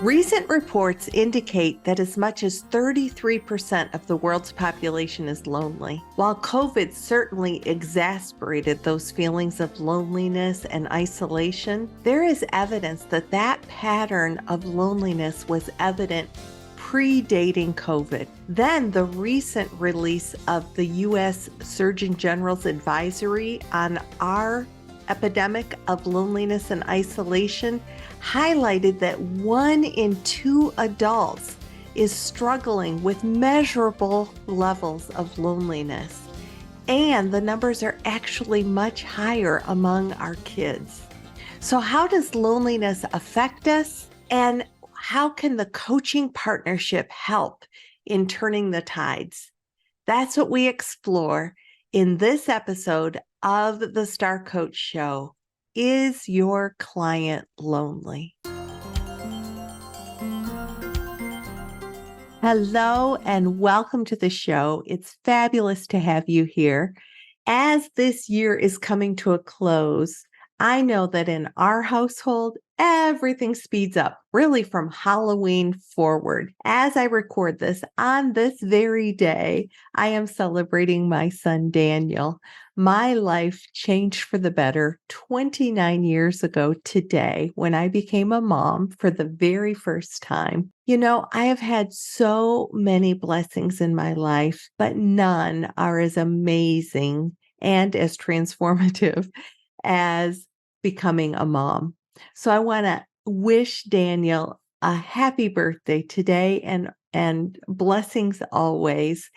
Recent reports indicate that as much as 33% of the world's population is lonely. While COVID certainly exacerbated those feelings of loneliness and isolation, there is evidence that that pattern of loneliness was evident predating COVID. Then the recent release of the U.S. Surgeon General's advisory on our epidemic of loneliness and isolation highlighted that 1 in 2 adults is struggling with measurable levels of loneliness. And the numbers are actually much higher among our kids. So how does loneliness affect us? And how can the coaching partnership help in turning the tides? That's what we explore in this episode of the Star Coach Show. Is your client lonely? Hello and welcome to the show. It's fabulous to have you here. As this year is coming to a close, I know that in our household, everything speeds up, really from Halloween forward. As I record this, on this very day, I am celebrating my son, Daniel. My life changed for the better 29 years ago today when I became a mom for the very first time. You know, I have had so many blessings in my life, but none are as amazing and as transformative as becoming a mom. So I want to wish Daniel a happy birthday today and blessings always.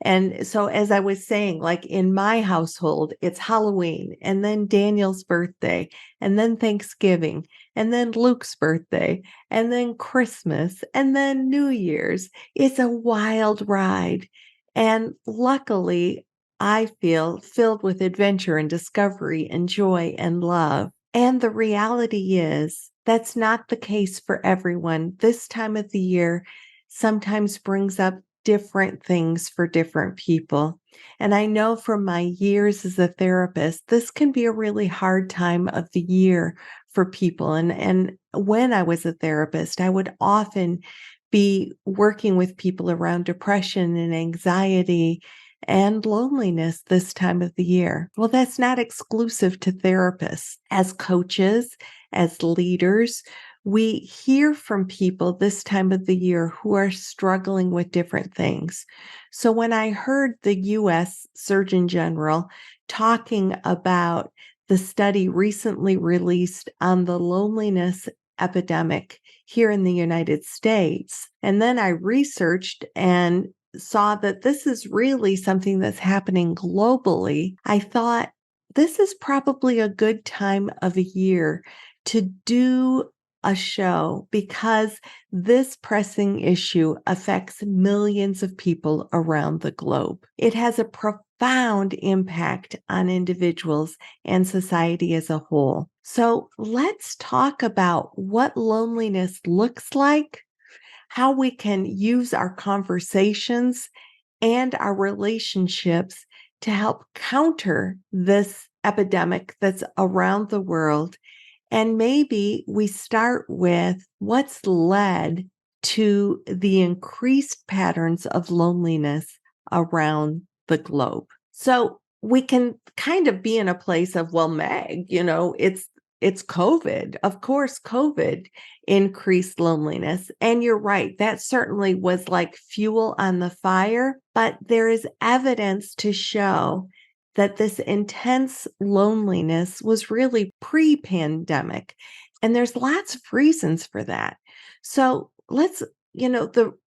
And so as I was saying, like in my household, it's Halloween and then Daniel's birthday and then Thanksgiving and then Luke's birthday and then Christmas and then New Year's. It's a wild ride. And luckily, I feel filled with adventure and discovery and joy and love. And the reality is that's not the case for everyone. This time of the year sometimes brings up different things for different people. And I know from my years as a therapist, this can be a really hard time of the year for people. And when I was a therapist, I would often be working with people around depression and anxiety and loneliness this time of the year. Well, that's not exclusive to therapists. As coaches, as leaders, we hear from people this time of the year who are struggling with different things. So when I heard the U.S. Surgeon General talking about the study recently released on the loneliness epidemic here in the United States, and then I researched and saw that this is really something that's happening globally, I thought this is probably a good time of a year to do a show because this pressing issue affects millions of people around the globe. It has a profound impact on individuals and society as a whole. So let's talk about what loneliness looks like, how we can use our conversations and our relationships to help counter this epidemic that's around the world. And maybe we start with what's led to the increased patterns of loneliness around the globe. So we can kind of be in a place of, well, Meg, it's COVID. Of course, COVID increased loneliness. And you're right. That certainly was like fuel on the fire, but there is evidence to show that this intense loneliness was really pre-pandemic. And there's lots of reasons for that. So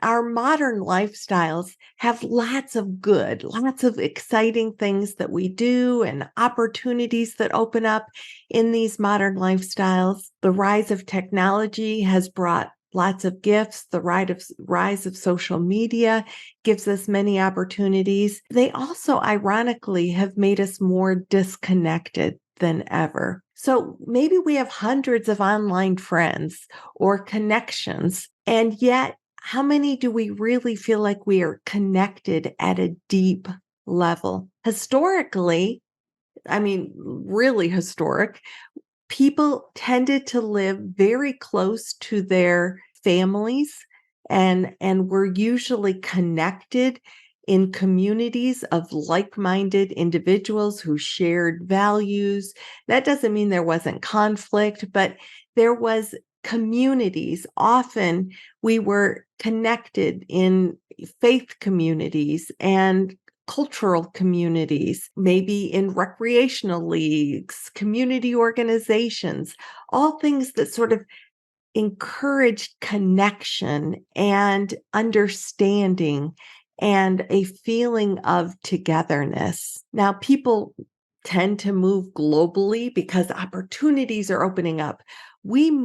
our modern lifestyles have lots of exciting things that we do and opportunities that open up in these modern lifestyles. The rise of technology has brought lots of gifts. The rise of social media gives us many opportunities. They also, ironically, have made us more disconnected than ever. So maybe we have hundreds of online friends or connections, and yet how many do we really feel like we are connected at a deep level? Historically, really historic, people tended to live very close to their families, and we're usually connected in communities of like-minded individuals who shared values. That doesn't mean there wasn't conflict, but there was communities. Often we were connected in faith communities and cultural communities, maybe in recreational leagues, community organizations, all things that sort of encouraged connection and understanding and a feeling of togetherness. Now, people tend to move globally because opportunities are opening up. Dan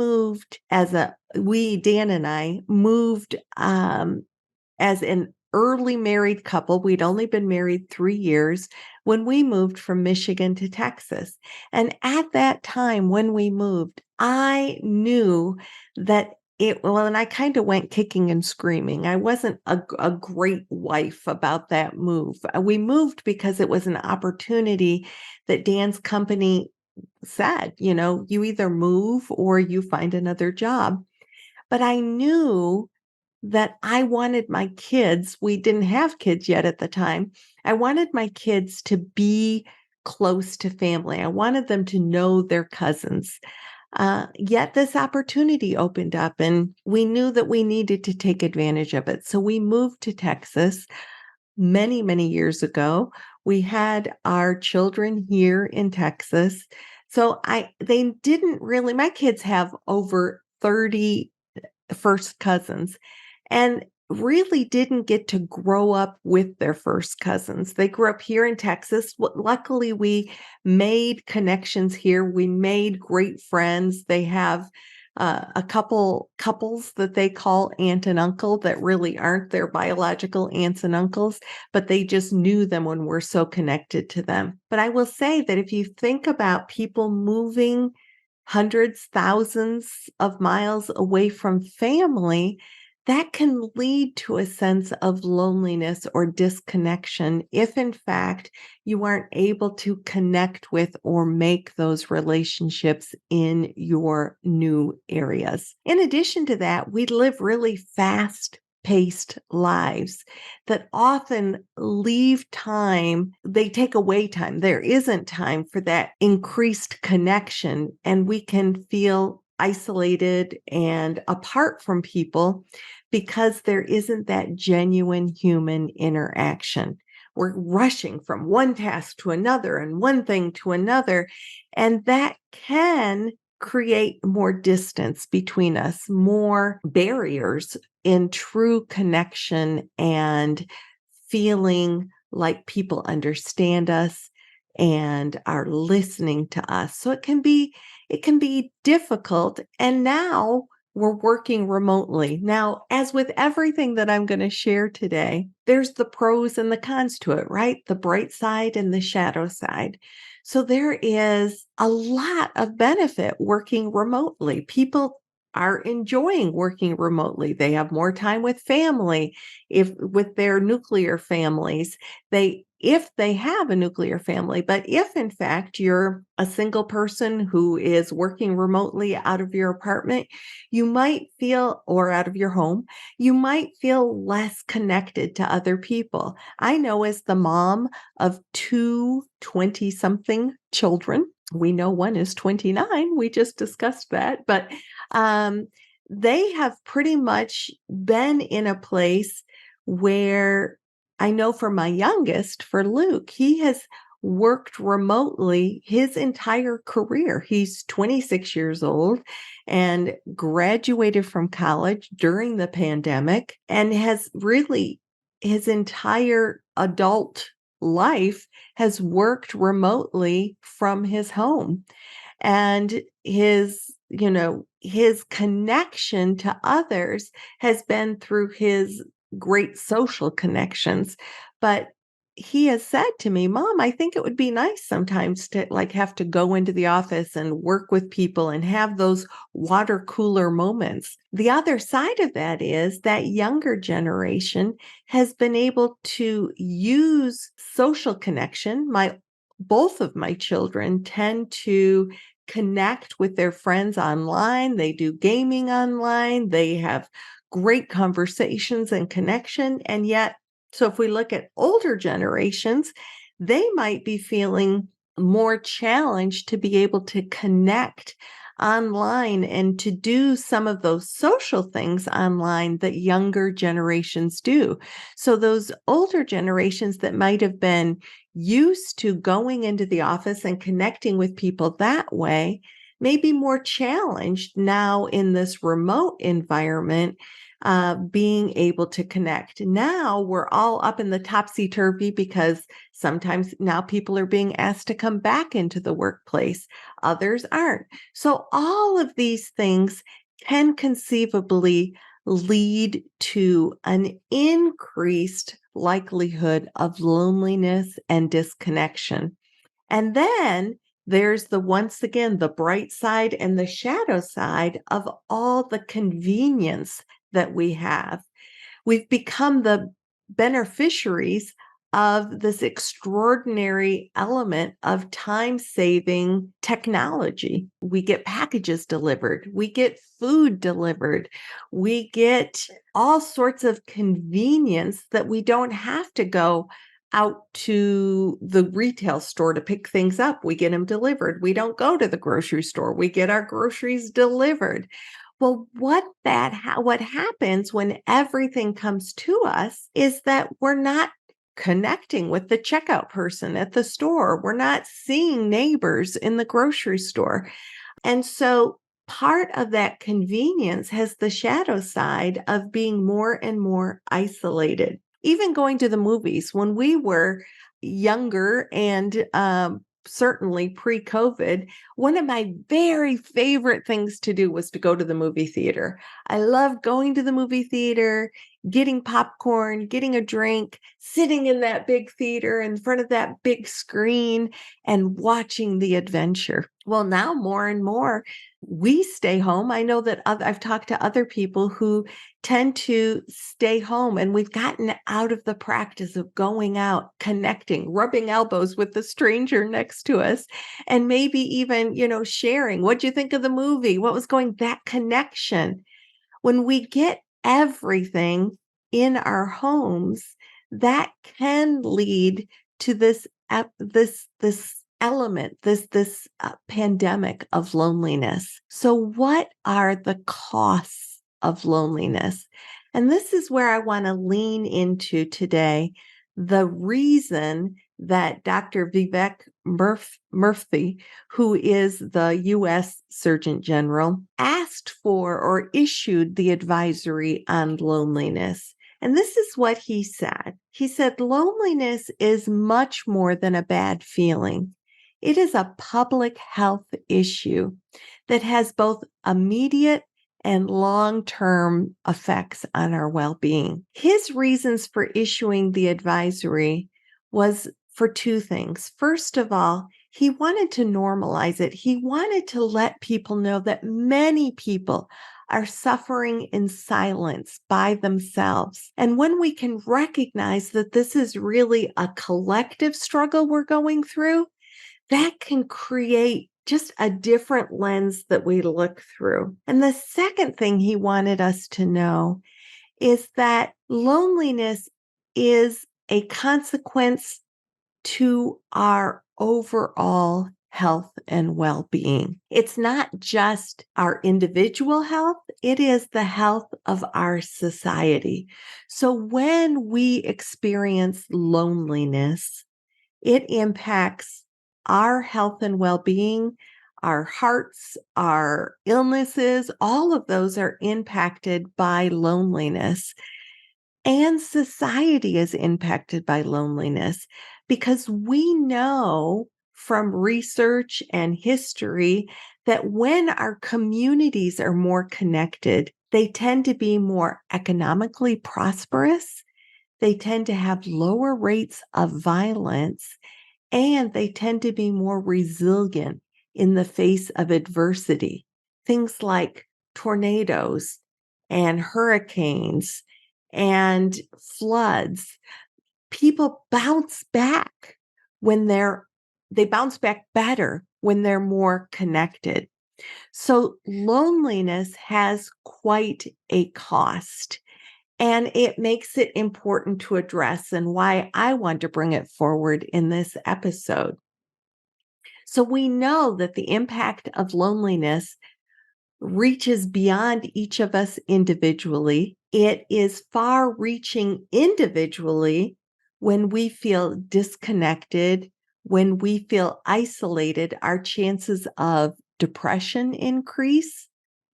and I moved as an early married couple. We'd only been married 3 years when we moved from Michigan to Texas. And at that time, when we moved, I knew that and I kind of went kicking and screaming. I wasn't a great wife about that move. We moved because it was an opportunity that Dan's company said, you either move or you find another job. But I knew that I wanted my kids, we didn't have kids yet at the time. I wanted my kids to be close to family. I wanted them to know their cousins. Yet this opportunity opened up and we knew that we needed to take advantage of it. So we moved to Texas many, many years ago. We had our children here in Texas. They didn't really, my kids have over 30 first cousins and really didn't get to grow up with their first cousins. They grew up here in Texas. Luckily, we made connections here. We made great friends. They have a couple couples that they call aunt and uncle that really aren't their biological aunts and uncles, but they just knew them when we're so connected to them. But I will say that if you think about people moving hundreds, thousands of miles away from family, that can lead to a sense of loneliness or disconnection if, in fact, you aren't able to connect with or make those relationships in your new areas. In addition to that, we live really fast-paced lives that often leave time, they take away time. There isn't time for that increased connection, and we can feel isolated and apart from people because there isn't that genuine human interaction. We're rushing from one task to another and one thing to another, and that can create more distance between us, more barriers in true connection and feeling like people understand us and are listening to us. So it can be difficult. And now we're working remotely. Now, as with everything that I'm going to share today, there's the pros and the cons to it, right? The bright side and the shadow side. So there is a lot of benefit working remotely. People are enjoying working remotely. They have more time with family, with their nuclear families. If they have a nuclear family, but if in fact you're a single person who is working remotely out of your apartment, you might feel, or out of your home, you might feel less connected to other people. I know as the mom of two 20-something children, we know one is 29. We just discussed that, but they have pretty much been in a place where I know for my youngest, for Luke, he has worked remotely his entire career. He's 26 years old and graduated from college during the pandemic and has really his entire adult life has worked remotely from his home. And his connection to others has been through his great social connections. But he has said to me, Mom, I think it would be nice sometimes to have to go into the office and work with people and have those water cooler moments. The other side of that is that younger generation has been able to use social connection. Both of my children tend to connect with their friends online. They do gaming online. They have great conversations and connection. And yet, so if we look at older generations, they might be feeling more challenged to be able to connect online and to do some of those social things online that younger generations do. So those older generations that might have been used to going into the office and connecting with people that way may be more challenged now in this remote environment, being able to connect. Now we're all up in the topsy-turvy because sometimes now people are being asked to come back into the workplace. Others aren't. So all of these things can conceivably lead to an increased likelihood of loneliness and disconnection. And then there's once again, the bright side and the shadow side of all the convenience that we have. We've become the beneficiaries of this extraordinary element of time-saving technology. We get packages delivered, we get food delivered, we get all sorts of convenience that we don't have to go out to the retail store to pick things up. We get them delivered. We don't go to the grocery store. We get our groceries delivered. Well, what happens when everything comes to us is that we're not connecting with the checkout person at the store. We're not seeing neighbors in the grocery store. And so part of that convenience has the shadow side of being more and more isolated. Even going to the movies when we were younger and certainly pre-COVID, one of my very favorite things to do was to go to the movie theater. I love going to the movie theater, getting popcorn, getting a drink, sitting in that big theater in front of that big screen and watching the adventure. Well, now more and more we stay home. I know that I've talked to other people who tend to stay home, and we've gotten out of the practice of going out, connecting, rubbing elbows with the stranger next to us, and maybe even, sharing, what'd you think of the movie? What was that connection? When we get everything in our homes, that can lead to this element, this pandemic of loneliness. So what are the costs of loneliness? And this is where I want to lean into today. The reason that Dr. Vivek Murthy, who is the U.S. Surgeon General, asked for or issued the advisory on loneliness. And this is what he said. He said, loneliness is much more than a bad feeling. It is a public health issue that has both immediate and long-term effects on our well-being. His reasons for issuing the advisory was for two things. First of all, he wanted to normalize it. He wanted to let people know that many people are suffering in silence by themselves. And when we can recognize that this is really a collective struggle we're going through, that can create just a different lens that we look through. And the second thing he wanted us to know is that loneliness is a consequence to our overall health and well-being. It's not just our individual health, it is the health of our society. So when we experience loneliness, it impacts our health and well-being, our hearts, our illnesses, all of those are impacted by loneliness. And society is impacted by loneliness because we know from research and history that when our communities are more connected, they tend to be more economically prosperous. They tend to have lower rates of violence, and they tend to be more resilient in the face of adversity. Things like tornadoes and hurricanes and floods. People bounce back when they bounce back better when they're more connected. So loneliness has quite a cost, and it makes it important to address, and why I want to bring it forward in this episode. So we know that the impact of loneliness reaches beyond each of us individually. It is far reaching individually when we feel disconnected, when we feel isolated. Our chances of depression increase,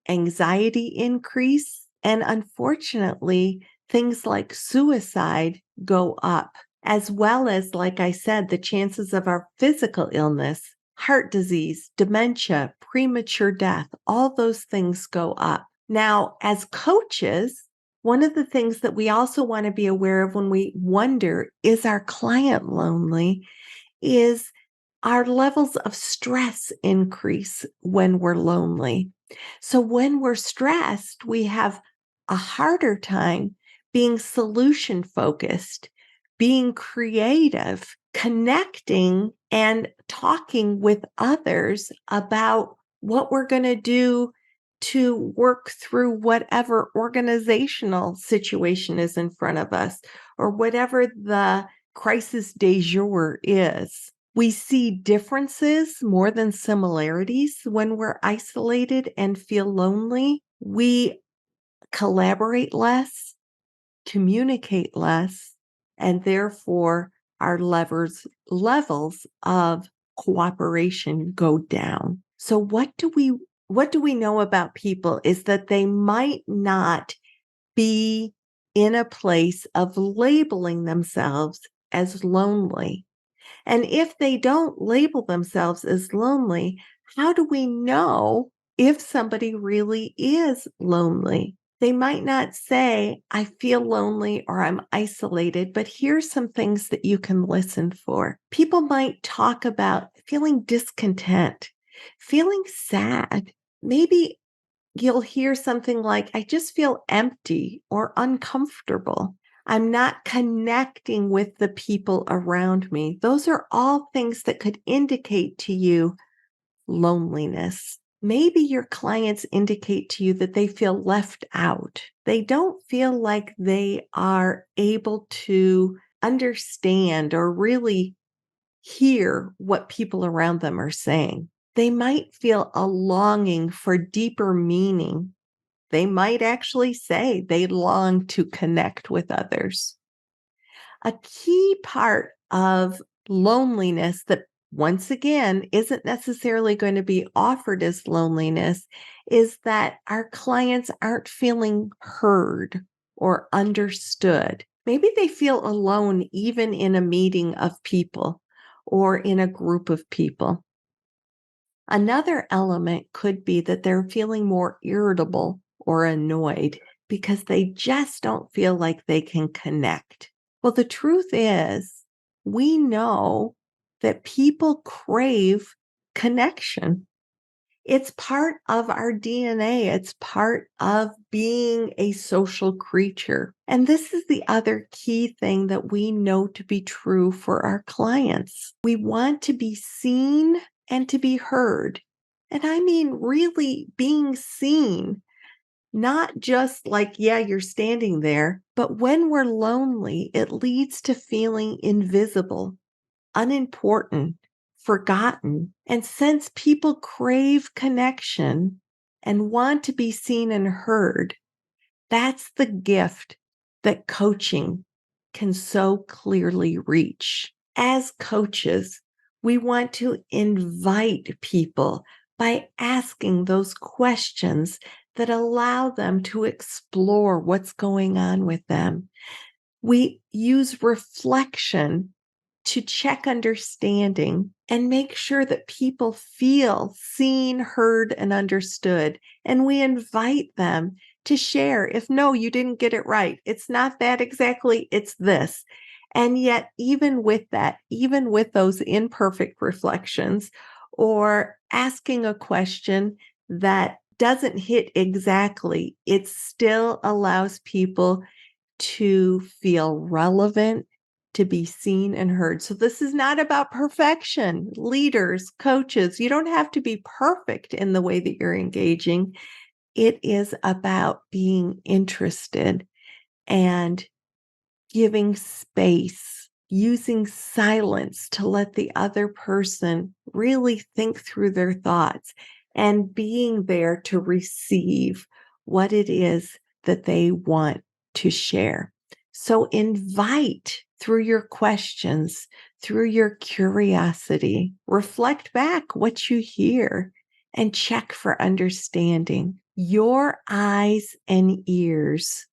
anxiety increase, and unfortunately, things like suicide go up, as well as, like I said, the chances of our physical illness, heart disease, dementia, premature death, all those things go up. Now, as coaches, one of the things that we also want to be aware of when we wonder, is our client lonely, is our levels of stress increase when we're lonely. So when we're stressed, we have a harder time being solution focused, being creative, connecting, and talking with others about what we're going to do to work through whatever organizational situation is in front of us, or whatever the crisis du jour is. We see differences more than similarities when we're isolated and feel lonely. We collaborate less, communicate less, and therefore our levels of cooperation go down. So what do we know about people is that they might not be in a place of labeling themselves as lonely. And if they don't label themselves as lonely, how do we know if somebody really is lonely? They might not say, I feel lonely or I'm isolated, but here's some things that you can listen for. People might talk about feeling discontent, feeling sad. Maybe you'll hear something like, I just feel empty or uncomfortable. I'm not connecting with the people around me. Those are all things that could indicate to you loneliness. Maybe your clients indicate to you that they feel left out. They don't feel like they are able to understand or really hear what people around them are saying. They might feel a longing for deeper meaning. They might actually say they long to connect with others. A key part of loneliness that, once again, isn't necessarily going to be offered as loneliness is that our clients aren't feeling heard or understood. Maybe they feel alone even in a meeting of people or in a group of people. Another element could be that they're feeling more irritable or annoyed because they just don't feel like they can connect. Well, the truth is, we know that people crave connection. It's part of our DNA. It's part of being a social creature. And this is the other key thing that we know to be true for our clients. We want to be seen and to be heard. And I mean, really being seen, not just like, yeah, you're standing there, but when we're lonely, it leads to feeling invisible, unimportant, forgotten. And since people crave connection and want to be seen and heard, that's the gift that coaching can so clearly reach. As coaches, we want to invite people by asking those questions that allow them to explore what's going on with them. We use reflection to check understanding and make sure that people feel seen, heard, and understood. And we invite them to share. If no, you didn't get it right, it's not that exactly, it's this. And yet, even with that, even with those imperfect reflections or asking a question that doesn't hit exactly, it still allows people to feel relevant, to be seen and heard. So this is not about perfection. Leaders, coaches, you don't have to be perfect in the way that you're engaging. It is about being interested and giving space, using silence to let the other person really think through their thoughts and being there to receive what it is that they want to share. So invite through your questions, through your curiosity, reflect back what you hear and check for understanding. Your eyes and ears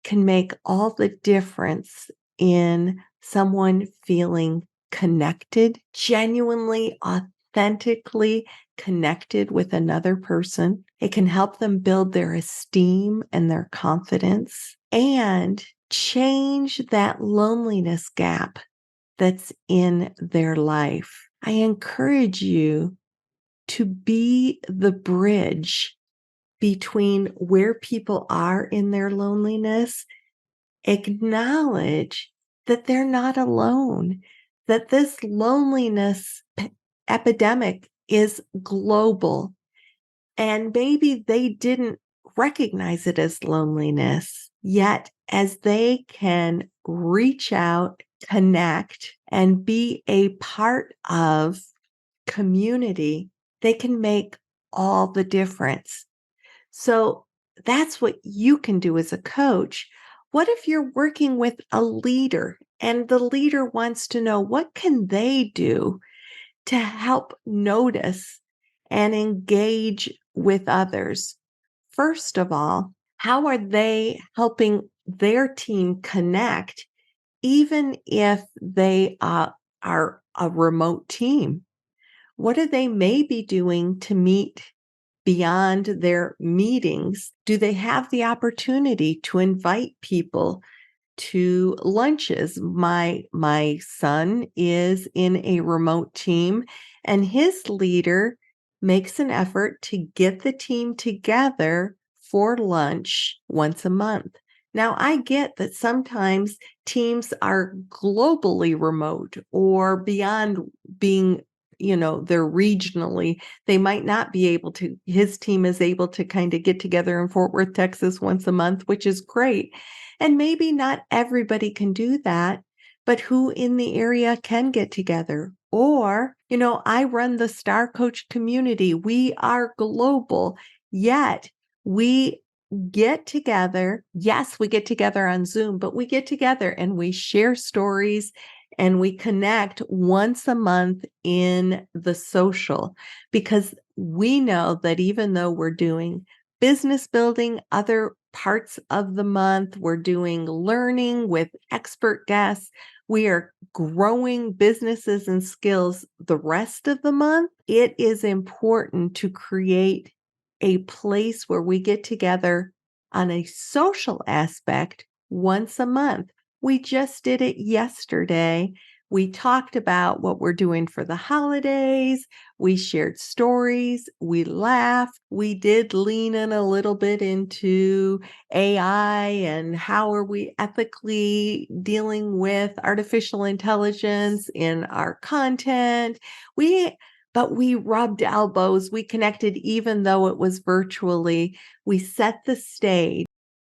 can make all the difference in someone feeling connected, genuinely, authentically connected with another person. It can help them build their esteem and their confidence and change that loneliness gap that's in their life. I encourage you to be the bridge between where people are in their loneliness. Acknowledge that they're not alone, that this loneliness epidemic is global. And maybe they didn't recognize it as loneliness, yet as they can reach out, connect, and be a part of community, they can make all the difference. So that's what you can do as a coach. What if you're working with a leader and the leader wants to know what can they do to help notice and engage with others? First of all, how are they helping their team connect even if they are a remote team? What are they maybe doing to meet beyond their meetings? Do they have the opportunity to invite people to lunches? My son is in a remote team and his leader makes an effort to get the team together for lunch once a month. Now, I get that sometimes teams are globally remote or beyond being, they're regionally. They might not be able to. His team is able to kind of get together in Fort Worth, Texas once a month, which is great. And maybe not everybody can do that, but who in the area can get together? Or, I run the Star Coach community. We are global, yet we get together. Yes, we get together on Zoom, but we get together and we share stories and we connect once a month in the social, because we know that even though we're doing business building other parts of the month, we're doing learning with expert guests, we are growing businesses and skills the rest of the month, it is important to create a place where we get together on a social aspect once a month. We just did it yesterday. We talked about what we're doing for the holidays. We shared stories. We laughed. We did lean in a little bit into AI and how are we ethically dealing with artificial intelligence in our content. But we rubbed elbows. We connected even though it was virtually. We set the stage